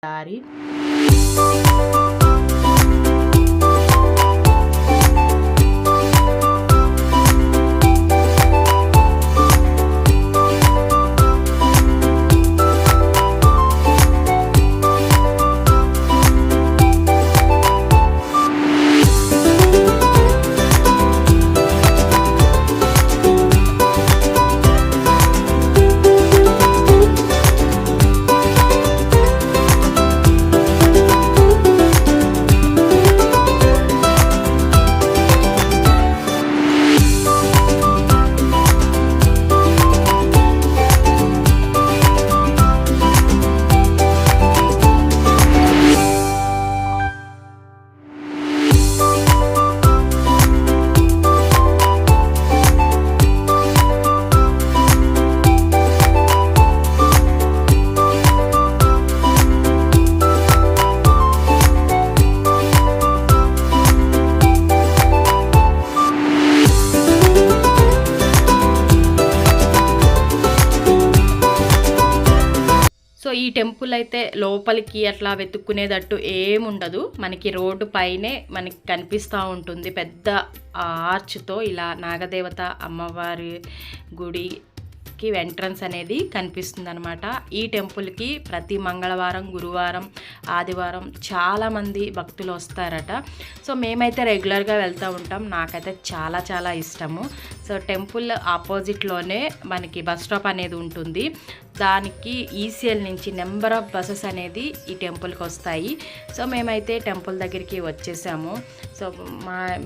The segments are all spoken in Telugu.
దారి. సో ఈ టెంపుల్ అయితే లోపలికి అట్లా వెతుక్కునేటట్టు ఏముండదు, మనకి రోడ్డు పైనే మనకి కనిపిస్తూ ఉంటుంది. పెద్ద ఆర్చ్తో ఇలా నాగదేవత అమ్మవారి గుడికి ఎంట్రన్స్ అనేది కనిపిస్తుంది అనమాట. ఈ టెంపుల్కి ప్రతి మంగళవారం, గురువారం, ఆదివారం చాలామంది భక్తులు వస్తారట. సో మేమైతే రెగ్యులర్గా వెళ్తూ ఉంటాం. నాకైతే చాలా చాలా ఇష్టము. సో టెంపుల్ ఆపోజిట్లోనే మనకి బస్ స్టాప్ అనేది ఉంటుంది. దానికి ఈసీఎల్ నుంచి నెంబర్ ఆఫ్ బస్సెస్ అనేది ఈ టెంపుల్కి వస్తాయి. సో మేమైతే టెంపుల్ దగ్గరికి వచ్చేసాము. సో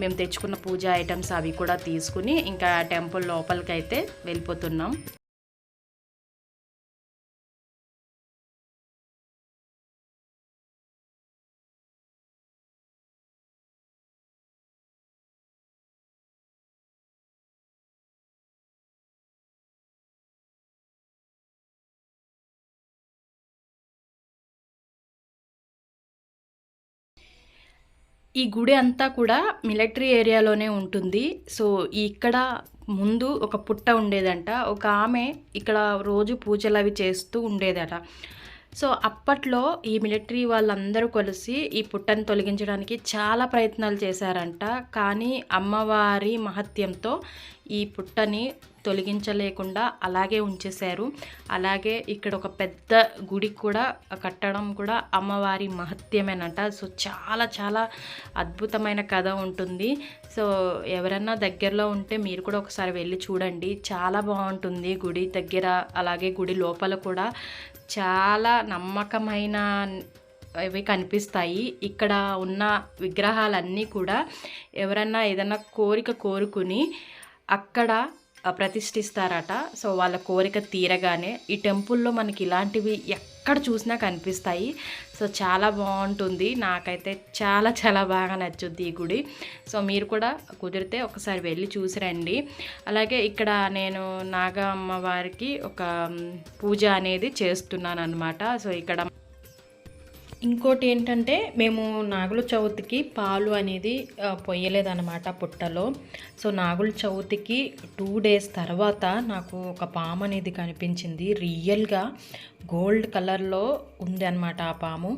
మేము తెచ్చుకున్న పూజా ఐటమ్స్ అవి కూడా తీసుకుని ఇంకా టెంపుల్ లోపలికి అయితే వెళ్ళిపోతున్నాం. ఈ గుడి అంతా కూడా మిలిటరీ ఏరియాలోనే ఉంటుంది. సో ఇక్కడ ముందు ఒక పుట్ట ఉండేదంట. ఒక ఆమె ఇక్కడ రోజు పూజలు అవి చేస్తూ ఉండేదట. సో అప్పట్లో ఈ మిలిటరీ వాళ్ళందరూ కలిసి ఈ పుట్టను తొలగించడానికి చాలా ప్రయత్నాలు చేశారంట. కానీ అమ్మవారి మహత్యంతో ఈ పుట్టని తొలగించలేకుండా అలాగే ఉంచేశారు. అలాగే ఇక్కడ ఒక పెద్ద గుడి కూడా కట్టడం కూడా అమ్మవారి మహత్యమేనట. సో చాలా చాలా అద్భుతమైన కథ ఉంటుంది. సో ఎవరన్నా దగ్గరలో ఉంటే మీరు కూడా ఒకసారి వెళ్ళి చూడండి, చాలా బాగుంటుంది గుడి దగ్గర. అలాగే గుడి లోపల కూడా చాలా నమ్మకమైన ఇవి కనిపిస్తాయి. ఇక్కడ ఉన్న విగ్రహాలన్నీ కూడా ఎవరన్నా ఏదన్నా కోరిక కోరుకుని అక్కడ ప్రతిష్ఠిస్తారట. సో వాళ్ళ కోరిక తీరగానే ఈ టెంపుల్లో మనకి ఇలాంటివి ఎక్కడ చూసినా కనిపిస్తాయి. సో చాలా బాగుంటుంది. నాకైతే చాలా చాలా బాగా నచ్చుద్ది ఈ గుడి. సో మీరు కూడా కుదిరితే ఒకసారి వెళ్ళి చూసి రండి. అలాగే ఇక్కడ నేను నాగ అమ్మవారికి ఒక పూజ అనేది చేస్తున్నాను అనమాట. సో ఇక్కడ ఇంకోటి ఏంటంటే మేము నాగుల చవితికి పాలు అనేది పొయ్యలేదన్నమాట పుట్టలో. సో నాగుల చవితికి 2 days తర్వాత నాకు ఒక పాము అనేది కనిపించింది. రియల్గా గోల్డ్ కలర్లో ఉంది అనమాట ఆ పాము.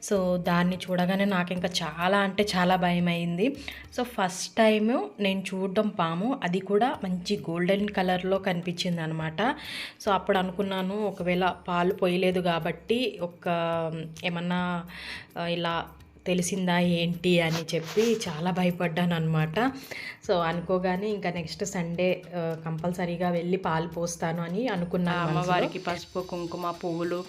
సో దాన్ని చూడగానే నాకు ఇంకా చాలా అంటే చాలా భయం అయింది. సో ఫస్ట్ టైము నేను చూడడం పాము, అది కూడా మంచి గోల్డెన్ కలర్లో కనిపించింది అనమాట. సో అప్పుడు అనుకున్నాను ఒకవేళ పాలు పోయలేదు కాబట్టి ఏమన్నా ఇలా తెలిసిందా ఏంటి అని చెప్పి చాలా భయపడ్డాను అనమాట. సో అనుకోగానే ఇంకా నెక్స్ట్ సండే కంపల్సరీగా వెళ్ళి పాలు పోస్తాను అని అనుకున్నాను. అమ్మవారికి పసుపు, కుంకుమ, పువ్వులు,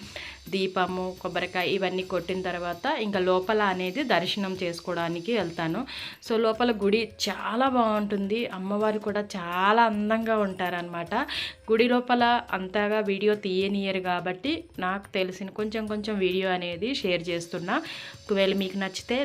దీపము, కొబ్బరికాయ ఇవన్నీ కొట్టిన తర్వాత ఇంకా లోపల అనేది దర్శనం చేసుకోవడానికి వెళ్తాను. సో లోపల గుడి చాలా బాగుంటుంది. అమ్మవారు కూడా చాలా అందంగా ఉంటారనమాట. గుడి లోపల అంతగా వీడియో తీయనియరు కాబట్టి నాకు తెలిసిన కొంచెం వీడియో అనేది షేర్ చేస్తున్నా. ఒకవేళ మీకు నచ్చితే